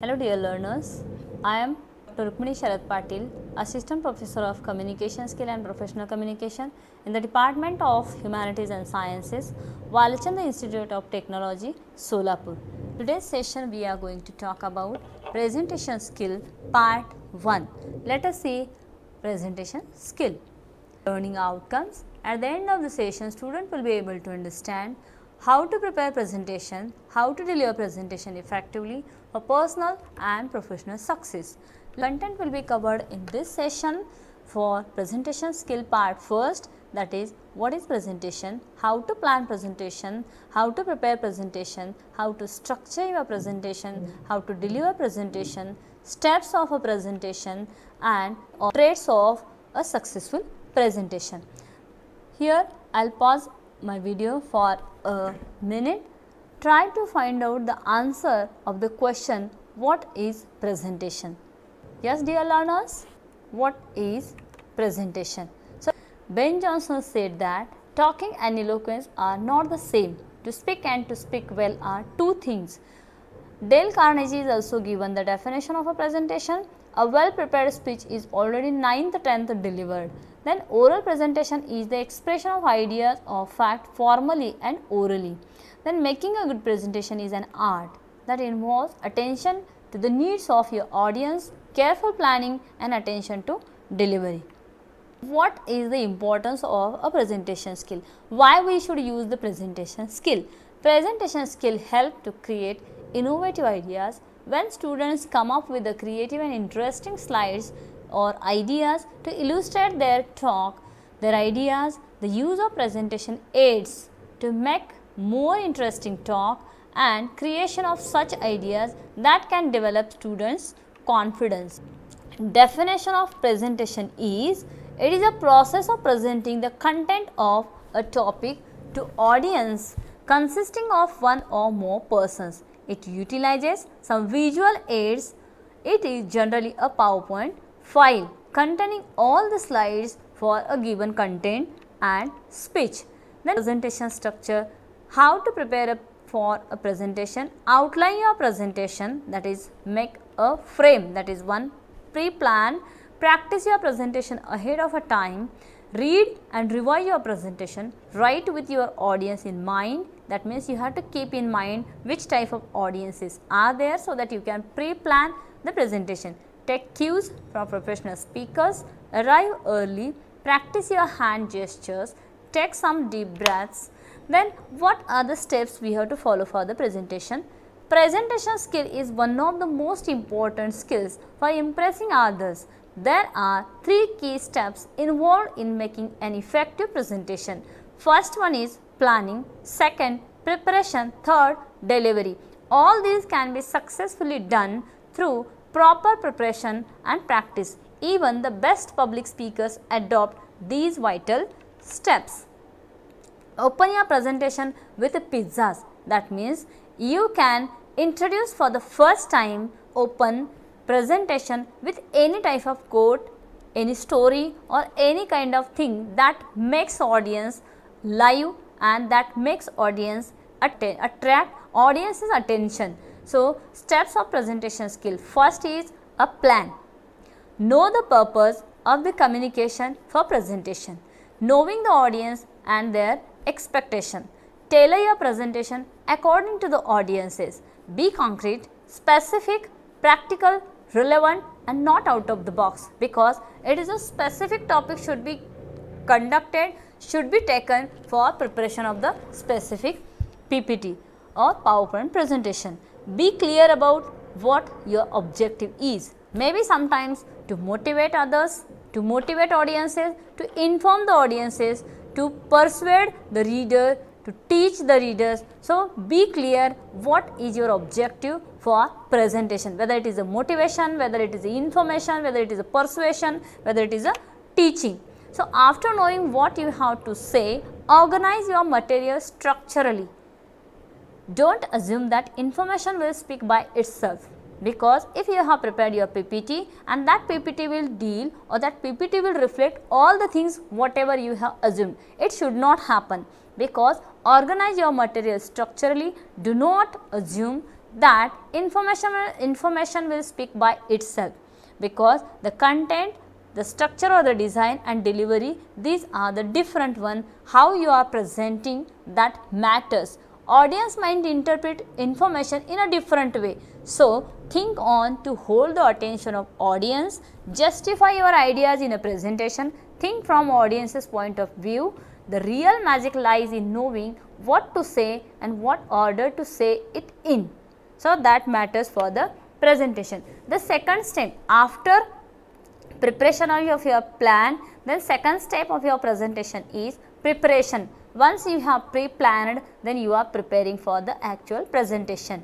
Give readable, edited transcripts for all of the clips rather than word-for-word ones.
Hello dear learners, I am Dr. Patil, Assistant Professor of Communication Skill and Professional Communication in the Department of Humanities and Sciences, Walchand Institute of Technology, Solapur. Today's session we are going to talk about Presentation Skill Part 1. Let us see Presentation Skill. Learning outcomes. At the end of the session, student will be able to understand how to prepare presentation, how to deliver presentation effectively for personal and professional success. Content will be covered in this session for presentation skill part first, that is what is presentation, how to plan presentation, how to prepare presentation, how to structure your presentation, how to deliver presentation, steps of a presentation and traits of a successful presentation. Here I will pause my video for a minute. Try to find out the answer of the question, what is presentation? Yes dear learners, what is presentation? So Ben Jonson said that talking and eloquence are not the same. To speak and to speak well are two things. Dale Carnegie is also given the definition of a presentation. A well prepared speech is already 9th 10th delivered. Then oral presentation is the expression of ideas or fact formally and orally. Then making a good presentation is an art that involves attention to the needs of your audience, careful planning and attention to delivery. What is the importance of a presentation skill? Why we should use the presentation skill? Presentation skill help to create innovative ideas. When students come up with the creative and interesting slides or ideas to illustrate their talk, their ideas, the use of presentation aids to make more interesting talk and creation of such ideas that can develop students' confidence. Definition of presentation is, it is a process of presenting the content of a topic to audience consisting of one or more persons. It utilizes some visual aids. It is generally a PowerPoint file containing all the slides for a given content and speech. Then presentation structure, how to prepare for a presentation, outline your presentation, that is make a frame, that is one pre-plan, practice your presentation ahead of a time, read and revise your presentation, write with your audience in mind, that means you have to keep in mind which type of audiences are there so that you can pre-plan the presentation. Take cues from professional speakers, arrive early, practice your hand gestures, take some deep breaths. Then what are the steps we have to follow for the presentation? Presentation skill is one of the most important skills for impressing others. There are 3 key steps involved in making an effective presentation. First one is planning, second preparation, third delivery. All these can be successfully done through proper preparation and practice. Even the best public speakers adopt these vital steps. Open your presentation with pizzas, that means you can introduce for the first time open presentation with any type of quote, any story or any kind of thing that makes audience live and that makes audience attract audience's attention. So steps of presentation skill. First is a plan. Know the purpose of the communication for presentation. Knowing the audience and their expectation. Tailor your presentation according to the audiences. Be concrete, specific, practical, relevant and not out of the box, because it is a specific topic should be conducted, should be taken for preparation of the specific PPT or PowerPoint presentation. Be clear about what your objective is. Maybe sometimes to motivate others, to motivate audiences, to inform the audiences, to persuade the reader, to teach the readers. So be clear what is your objective for presentation, whether it is a motivation, whether it is a information, whether it is a persuasion, whether it is a teaching. So after knowing what you have to say, organize your material structurally. Don't assume that information will speak by itself, because if you have prepared your PPT and that PPT will deal or that PPT will reflect all the things whatever you have assumed, it should not happen, because organize your material structurally. Do not assume, that information will speak by itself, because the content, the structure or the design and delivery, these are the different one. How you are presenting that matters. Audience might interpret information in a different way. So, think on to hold the attention of audience, justify your ideas in a presentation, think from audience's point of view. The real magic lies in knowing what to say and what order to say it in. So, that matters for the presentation. The second step after preparation of your plan, then second step of your presentation is preparation. Once you have pre-planned, then you are preparing for the actual presentation.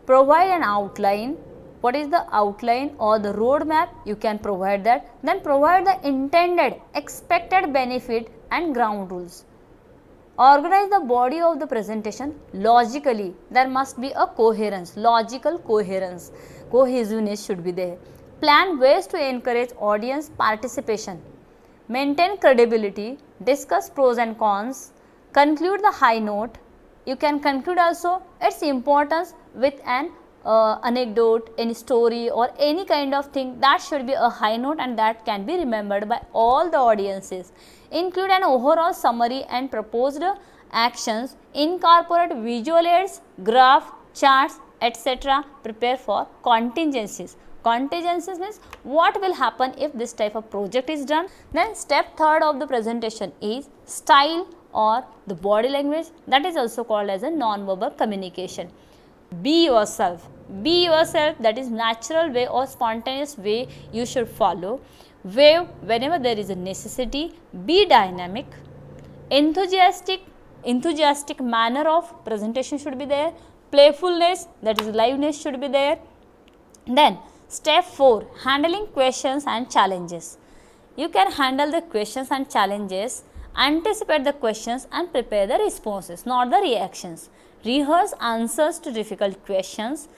Provide an outline. What is the outline or the roadmap? You can provide that. Then provide the intended, expected benefit and ground rules. Organize the body of the presentation logically. There must be a coherence, logical coherence, cohesiveness should be there. Plan ways to encourage audience participation. Maintain credibility, discuss pros and cons, conclude the high note. You can conclude also its importance with an anecdote, any story or any kind of thing that should be a high note and that can be remembered by all the audiences. Include an overall summary and proposed actions. Incorporate visual aids, graph, charts, etc. Prepare for contingencies. Contingencies means what will happen if this type of project is done. Then step third of the presentation is style or the body language, that is also called as a non-verbal communication. Be yourself. Be yourself, that is natural way or spontaneous way you should follow. Wave whenever there is a necessity. Be dynamic. Enthusiastic manner of presentation should be there. Playfulness, that is liveness should be there. Then step 4, handling questions and challenges. You can handle the questions and challenges, anticipate the questions and prepare the responses, not the reactions. Rehearse answers to difficult questions.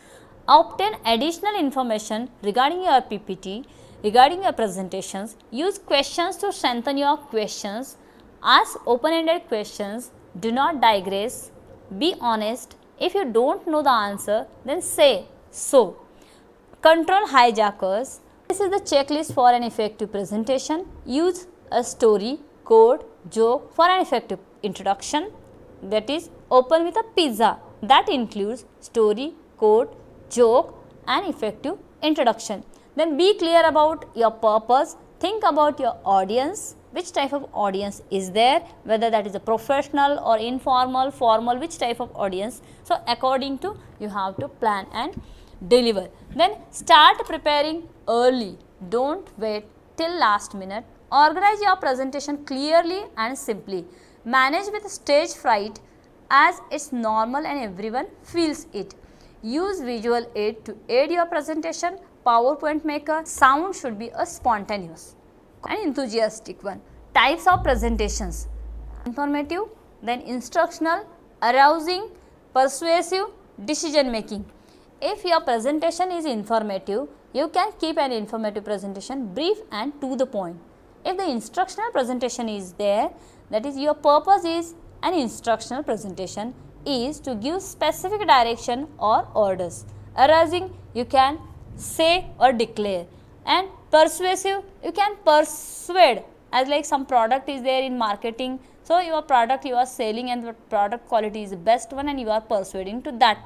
Obtain additional information regarding your PPT, regarding your presentations. Use questions to strengthen your questions. Ask open-ended questions. Do not digress. Be honest. If you don't know the answer, then say so. Control hijackers. This is the checklist for an effective presentation. Use a story, quote, joke for an effective introduction. That is, open with a pizza. That includes story, quote, joke and effective introduction. Then be clear about your purpose. Think about your audience. Which type of audience is there, whether that is a professional or informal, formal, which type of audience. So, according to you have to plan and deliver. Then start preparing early. Don't wait till last minute. Organize your presentation clearly and simply. Manage with stage fright, as it's normal and everyone feels it. Use visual aid to aid your presentation. PowerPoint maker. Sound should be a spontaneous and enthusiastic one. Types of presentations: informative, then instructional, arousing, persuasive, decision making. If your presentation is informative, you can keep an informative presentation brief and to the point. If the instructional presentation is there, that is your purpose is an instructional presentation is to give specific direction or orders. Arousing, you can say or declare, and persuasive, you can persuade, as like some product is there in marketing. So, your product you are selling and the product quality is the best one and you are persuading to that.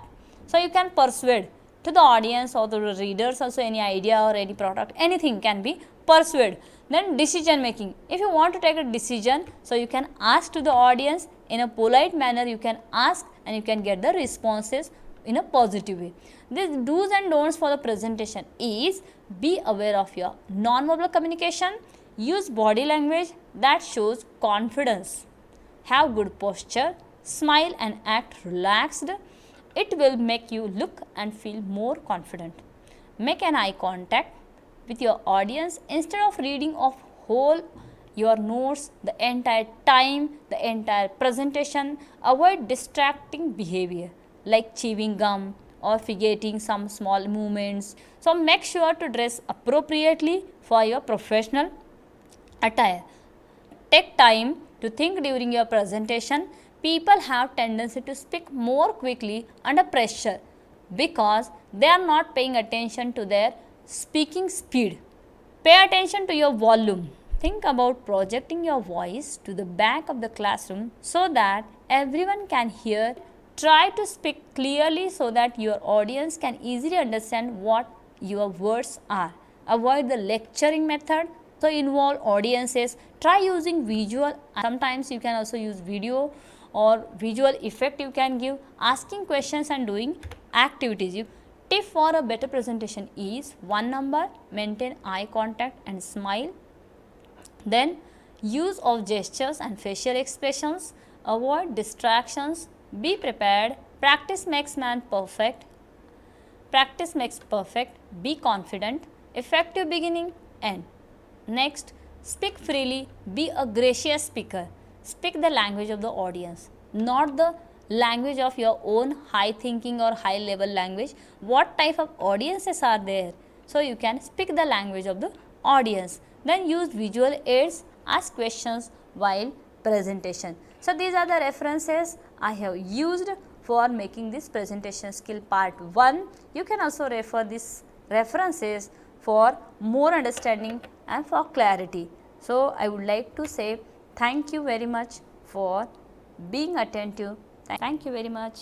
So, you can persuade to the audience or the readers also any idea or any product, anything can be persuade. Then decision making, if you want to take a decision, so you can ask to the audience in a polite manner, you can ask and you can get the responses in a positive way. This do's and don'ts for the presentation is: be aware of your non-verbal communication, use body language that shows confidence, have good posture, smile and act relaxed. It will make you look and feel more confident. Make an eye contact with your audience instead of reading off whole your notes the entire time, the entire presentation. Avoid distracting behavior like chewing gum or forgetting some small movements. So, make sure to dress appropriately for your professional attire. Take time to think during your presentation. People have tendency to speak more quickly under pressure. because they are not paying attention to their speaking speed. Pay attention to your volume. Think about projecting your voice to the back of the classroom so that everyone can hear. Try to speak clearly so that your audience can easily understand what your words are. Avoid the lecturing method. So involve audiences. Try using visual. Sometimes you can also use video or visual effect you can give. Asking questions and doing activities. Tip for a better presentation is 1 number, maintain eye contact and smile. Then use of gestures and facial expressions, avoid distractions, be prepared, practice makes man perfect, be confident, effective beginning, end. Next, speak freely, be a gracious speaker, speak the language of the audience, not the language of your own high thinking or high level language. What type of audiences are there? So you can speak the language of the audience. Then use visual aids, ask questions while presentation. So these are the references I have used for making this presentation skill part 1. You can also refer these references for more understanding and for clarity. So I would like to say thank you very much for being attentive. Thank you very much.